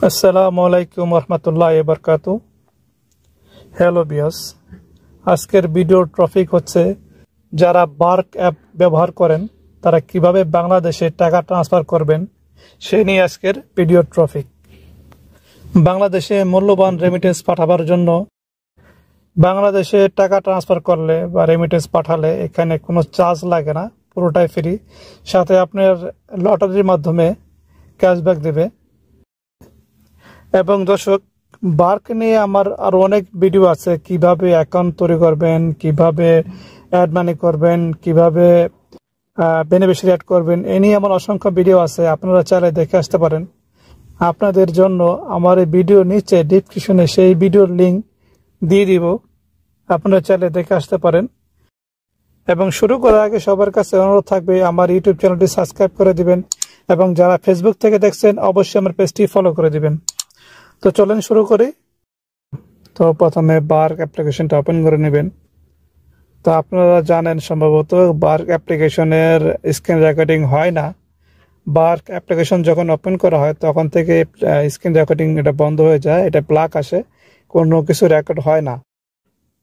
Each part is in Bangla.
আসসালামু আলাইকুম রহমতুল্লাহি ওয়া বারাকাতু। হ্যালো বিয়াস, আজকের ভিডিওর টপিক হচ্ছে যারা বার্ক অ্যাপ ব্যবহার করেন তারা কিভাবে বাংলাদেশে টাকা ট্রান্সফার করবেন সে নিয়ে আজকের ভিডিওর টপিক। বাংলাদেশে মূল্যবান রেমিটেন্স পাঠাবার জন্য বাংলাদেশে টাকা ট্রান্সফার করলে বা রেমিটেন্স পাঠালে এখানে কোনো চার্জ লাগে না, পুরোটাই ফ্রি। সাথে আপনার লটারির মাধ্যমে ক্যাশব্যাক দেবে। এবং দর্শক, বার্ক নিয়ে আমার আরো অনেক ভিডিও আছে, কিভাবে অ্যাকাউন্ট তৈরি করবেন, কিভাবে অ্যাড মানি করবেন, কিভাবে বেনিফিশিয়ারি অ্যাড করবেন, এ নিয়ে আমার অসংখ্য ভিডিও আছে, আপনারা চাইলে দেখে আসতে পারেন। আপনাদের জন্য আমার এই ভিডিও নিচে ডিসক্রিপশনে সেই ভিডিওর লিঙ্ক দিয়ে দিব, আপনারা চাইলে দেখে আসতে পারেন। এবং শুরু করার আগে সবার কাছে অনুরোধ থাকবে আমার ইউটিউব চ্যানেলটি সাবস্ক্রাইব করে দিবেন, এবং যারা ফেসবুক থেকে দেখছেন অবশ্যই আমার পেজটি ফলো করে দিবেন। তো চলেন শুরু করি। তো প্রথমে বার্ক অ্যাপ্লিকেশনটা ওপেন করে নেবেন। তো আপনারা জানেন সম্ভবত বার্ক অ্যাপ্লিকেশনের স্ক্রিন রেকর্ডিং হয় না। বার্ক অ্যাপ্লিকেশন যখন ওপেন করা হয় তখন থেকে স্ক্রিন রেকর্ডিং এটা বন্ধ হয়ে যায়, এটা ব্ল্যাক আসে, কোনো কিছু রেকর্ড হয় না।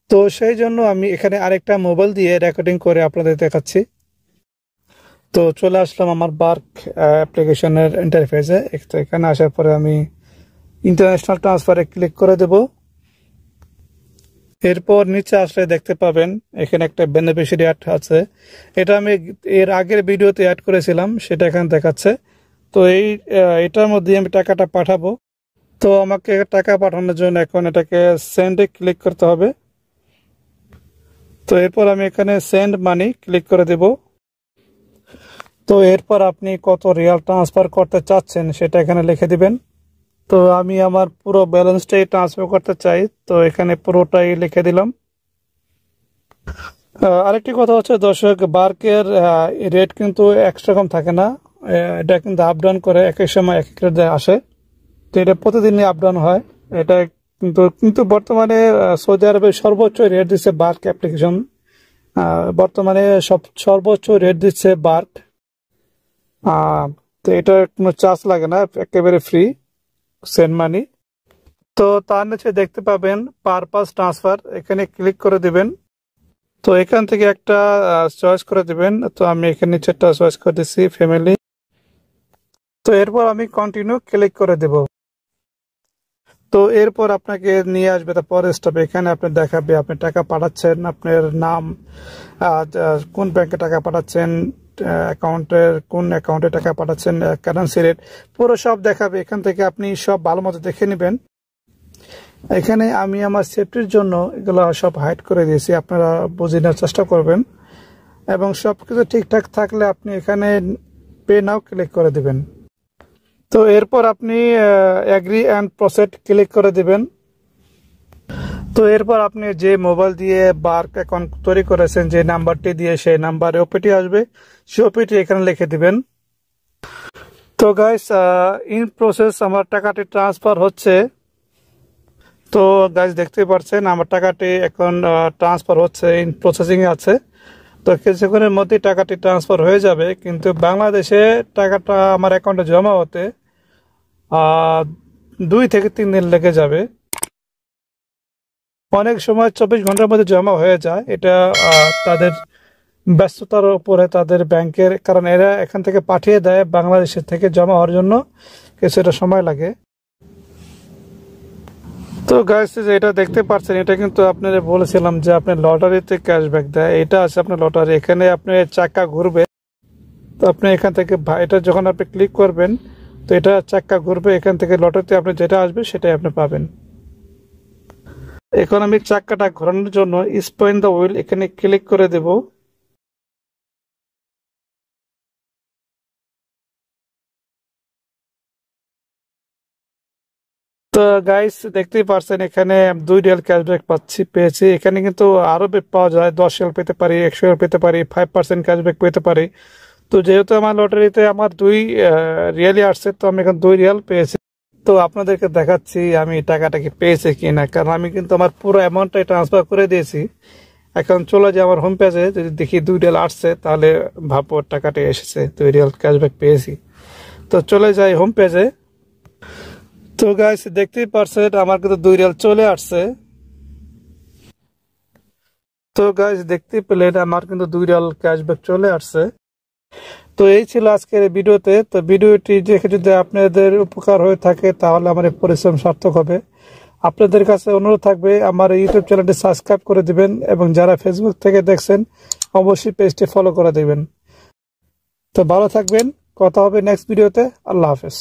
তো সেই জন্য আমি এখানে আরেকটা মোবাইল দিয়ে রেকর্ডিং করে আপনাদের দেখাচ্ছি। তো চলে আসলাম আমার বার্ক অ্যাপ্লিকেশনের ইন্টারফেসে। তো এখানে আসার পরে আমি ইন্টারন্যাশনাল ট্রান্সফারে ক্লিক করে দেব। এরপর নিচে আসলে দেখতে পাবেন এখানে একটা বেনিফিশিয়ারি অ্যাড আছে, এটা আমি এর আগের ভিডিওতে অ্যাড করেছিলাম, সেটা এখানে দেখাচ্ছে। তো এটার মধ্যে আমি টাকাটা পাঠাবো। তো আমাকে টাকা পাঠানোর জন্য এখন এটাকে সেন্ডে ক্লিক করতে হবে। তো এরপর আমি এখানে সেন্ড মানি ক্লিক করে দেব। তো এরপর আপনি কত রিয়াল ট্রান্সফার করতে চাচ্ছেন সেটা এখানে লিখে দিবেন। তো আমি আমার পুরো ব্যালেন্সটাই ট্রান্সফার করতে চাই, তো এখানে পুরোটাই লিখে দিলাম। আরেকটি কথা হচ্ছে দর্শক, বার্কের রেট কিন্তু একরকম থাকে না, এটা কিন্তু আপ ডাউন করে, এক এক সময় এক এক রেট আসে। তো এটা প্রতিদিনই আপ ডাউন হয়। এটা কিন্তু বর্তমানে সৌদি আরবে সর্বোচ্চ রেট দিচ্ছে বার্ক অ্যাপ্লিকেশন, বর্তমানে সর্বোচ্চ রেট দিচ্ছে বার্ক। তো এটা কোনো চার্জ লাগে না, একেবারে ফ্রি সেন্ড মানি। তো তার নিচে দেখতে পাবেন পারপাস ট্রান্সফার, এখানে ক্লিক করে দিবেন। তো এখান থেকে একটা চয়েস করে দিবেন। তো আমি এখানে নিচেরটা চয়েস করে দিচ্ছি, ফ্যামিলি। তো এরপর আমি কন্টিনিউ ক্লিক করে দেব। তো এরপর আপনাকে নিয়ে আসবে পরের স্টেপে, এখানে আপনি দেখাবে আপনি টাকা পাঠাচ্ছেন, আপনার নাম, কোন ব্যাংকে টাকা পাঠাচ্ছেন, কোন অ্যাকাউন্টে টাকা পাঠাচ্ছেন, কারেন্সি রেট, পুরো সব দেখাবে। এখান থেকে আপনি সব ভালো মতো দেখে নেবেন। এখানে আমি আমার সেফটির জন্য এগুলো সব হাইড করে দিয়েছি, আপনারা বুঝে নেওয়ার চেষ্টা করবেন। এবং সবকিছু ঠিকঠাক থাকলে আপনি এখানে পে নাও ক্লিক করে দিবেন। তো এরপর আপনি এগ্রি অ্যান্ড প্রসিড ক্লিক করে দিবেন। তো এরপর আপনি যে মোবাইল দিয়ে বার্ক অ্যাকাউন্ট তৈরি করেছেন, যে নাম্বারটি দিয়ে, সেই নাম্বারে ওপিটি আসবে, সেই ওপিটি এখানে লিখে দিবেন। তো গাইস, ইন প্রসেস আমার টাকাটি ট্রান্সফার হচ্ছে। তো গাইস দেখতে পাচ্ছেন আমার টাকাটি এখন ট্রান্সফার হচ্ছে, ইন প্রসেসিং এ আছে। তো কিছুক্ষণের মধ্যে টাকাটি ট্রান্সফার হয়ে যাবে, কিন্তু বাংলাদেশে টাকাটা আমার অ্যাকাউন্টে জমা হতে 2 থেকে 3 দিন লেগে যাবে। অনেক সময় 24 ঘন্টার মধ্যে জমা হয়ে যায়, এটা তাদের ব্যস্ততার উপরে, তাদের ব্যাংকের, কারণ এরা এখান থেকে পাঠিয়ে দেয়, বাংলাদেশের থেকে জমা হওয়ার জন্য কিছুটা সময় লাগে। তো গাইস, এটা দেখতে পাচ্ছেন, এটা কিন্তু আপনারা বলেছিলাম যে আপনি লটারিতে ক্যাশব্যাক দেয়, এটা আছে আপনার লটারি। এখানে আপনি চাকা ঘুরবে, তো আপনি এখান থেকে এটা যখন আপনি ক্লিক করবেন তো এটা চাকা ঘুরবে, এখান থেকে লটারিতে আপনি যেটা আসবে সেটাই আপনি পাবেন। এখন আমি চাকাটা ঘোরানোর জন্য স্পিন দ্য হুইল এখানে ক্লিক করে দেব। তো গাইস দেখতেই পারছেন এখানে 2 রিয়াল ক্যাশব্যাক পেয়েছি। এখানে কিন্তু আরো পাওয়া যায়, 10 রিয়াল পেতে পারি, 100 রিয়াল পেতে পারি, 5% ক্যাশব্যাক পেতে পারি। তো যেহেতু আমার লটারিতে আমার 2 রিয়ালই আসছে, তো আমি এখন 2 রিয়াল পেয়েছি। তো আপনাদেরকে দেখাচ্ছি আমি টাকাটাকে পেয়েছি কিনা, কারণ আমি কিন্তু আমার পুরো অ্যামাউন্টটাই ট্রান্সফার করে দিয়েছি। এখন চলে যাই আমার হোম পেজে, যদি দেখি 2 রিয়াল আসছে তাহলে ভাবো টাকাটা এসেছে, 2 রিয়াল ক্যাশব্যাক পেয়েছি। তো চলে যাই হোম পেজে। তো গাইস দেখতেই পারছেন আমার কিন্তু 2 রিয়াল চলে আসছে। তো গাইস দেখতে পেলেন আমার কিন্তু 2 রিয়াল ক্যাশব্যাক চলে আসছে। তো এই ছিল আজকের এই ভিডিওতে। তো ভিডিওটি দেখে যদি আপনাদের উপকার হয়ে থাকে তাহলে আমার এই পরিশ্রম সার্থক হবে। আপনাদের কাছে অনুরোধ থাকবে আমার ইউটিউব চ্যানেলটি সাবস্ক্রাইব করে দিবেন এবং যারা ফেসবুক থেকে দেখছেন অবশ্যই পেজটি ফলো করে দিবেন। তো ভালো থাকবেন, কথা হবে নেক্সট ভিডিওতে। আল্লাহ হাফেজ।